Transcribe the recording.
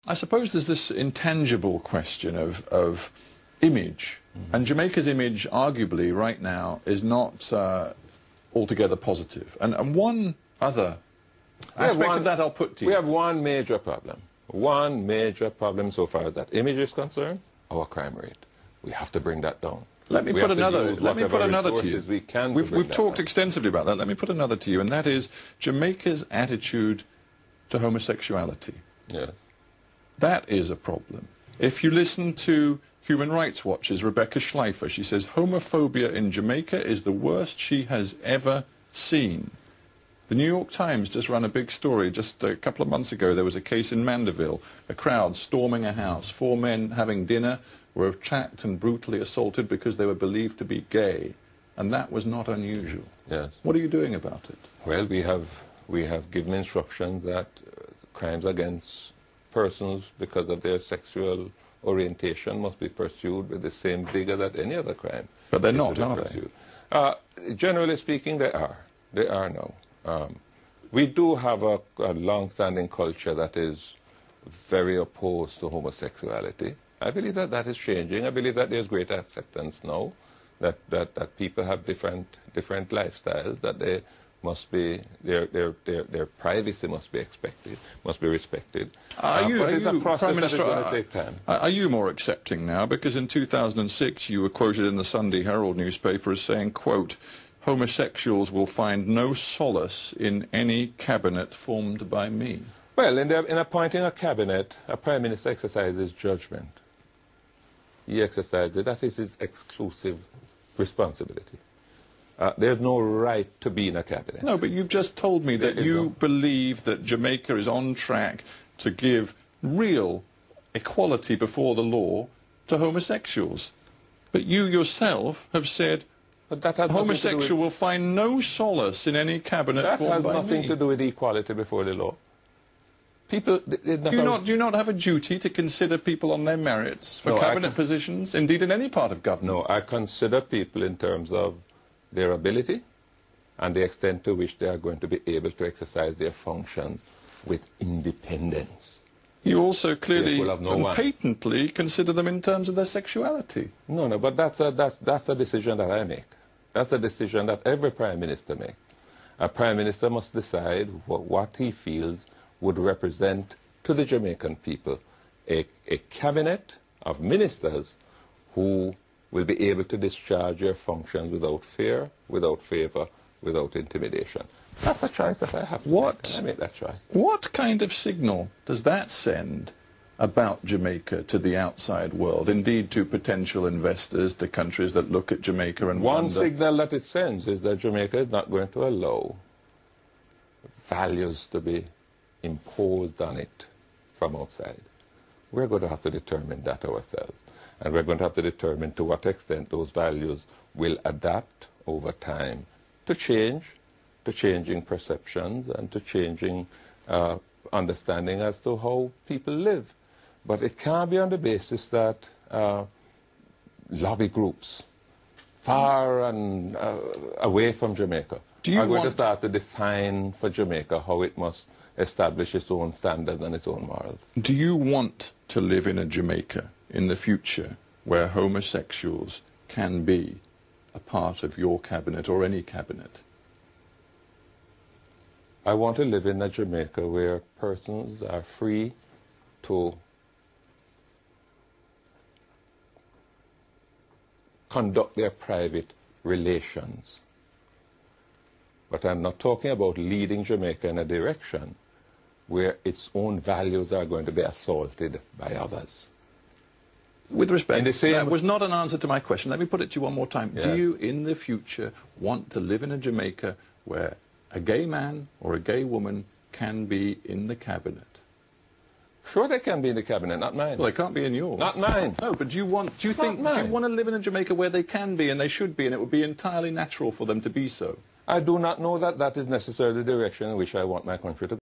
I suppose there's this intangible question of image. Mm-hmm. And Jamaica's image, arguably, right now, is not altogether positive. And one other aspect of that I'll put to you. We have one major problem. One major problem so far as that image is concerned, our crime rate. We have to bring that down. Let me put another to you. We've talked down. extensively about that. Let me put another to you, and that is Jamaica's attitude to homosexuality. Yes. That is a problem. If you listen to Human Rights Watch's Rebecca Schleifer, she says homophobia in Jamaica is the worst she has ever seen. The New York Times just ran a big story. Just a couple of months ago, there was a case in Mandeville, a crowd storming a house. 4 men having dinner were attacked and brutally assaulted because they were believed to be gay. And that was not unusual. Yes. What are you doing about it? Well, we have given instructions that crimes against persons because of their sexual orientation must be pursued with the same vigor that any other crime. But they're not, are they? Generally speaking, they are. They are now. We do have a long-standing culture that is very opposed to homosexuality. I believe that that is changing. I believe that there's greater acceptance now, that people have different lifestyles, that they must be, their privacy must be respected. Are you, Prime Minister, are you more accepting now? Because in 2006 you were quoted in the Sunday Herald newspaper as saying, quote, homosexuals will find no solace in any cabinet formed by me. Well, in appointing a cabinet, a Prime Minister exercises judgment. He exercises, that is his exclusive responsibility. There's no right to be in a cabinet. No, but you've just told me that you believe that Jamaica is on track to give real equality before the law to homosexuals. But you yourself have said that a homosexual will find no solace in any cabinet formed by me. That has nothing to do with equality before the law. People, do you not have a duty to consider people on their merits for cabinet positions, indeed in any part of government? No, I consider people in terms of their ability and the extent to which they are going to be able to exercise their functions with independence. You also clearly and patently consider them in terms of their sexuality. No, but that's a decision that I make. That's a decision that every Prime Minister makes. A Prime Minister must decide what he feels would represent to the Jamaican people a cabinet of ministers who will be able to discharge their functions without fear, without favour, without intimidation. That's a choice that I have to make. I make that choice. What kind of signal does that send about Jamaica to the outside world, indeed to potential investors, to countries that look at Jamaica and wonder? One signal that it sends is that Jamaica is not going to allow values to be imposed on it from outside. We're going to have to determine that ourselves. And we're going to have to determine to what extent those values will adapt over time to changing perceptions and to changing understanding as to how people live. But it can't be on the basis that lobby groups far and away from Jamaica are going to start to define for Jamaica how it must establish its own standards and its own morals. Do you want to live in a Jamaica in the future where homosexuals can be a part of your cabinet or any cabinet? I want to live in a Jamaica where persons are free to conduct their private relations. But I'm not talking about leading Jamaica in a direction where its own values are going to be assaulted by others. With respect, that was not an answer to my question. Let me put it to you one more time. Yes. Do you, in the future, want to live in a Jamaica where a gay man or a gay woman can be in the cabinet? Sure, they can be in the cabinet, not mine. Well, they can't be in yours. Not mine. No, but do you want to live in a Jamaica where they can be and they should be and it would be entirely natural for them to be so? I do not know that that is necessarily the direction in which I want my country to go.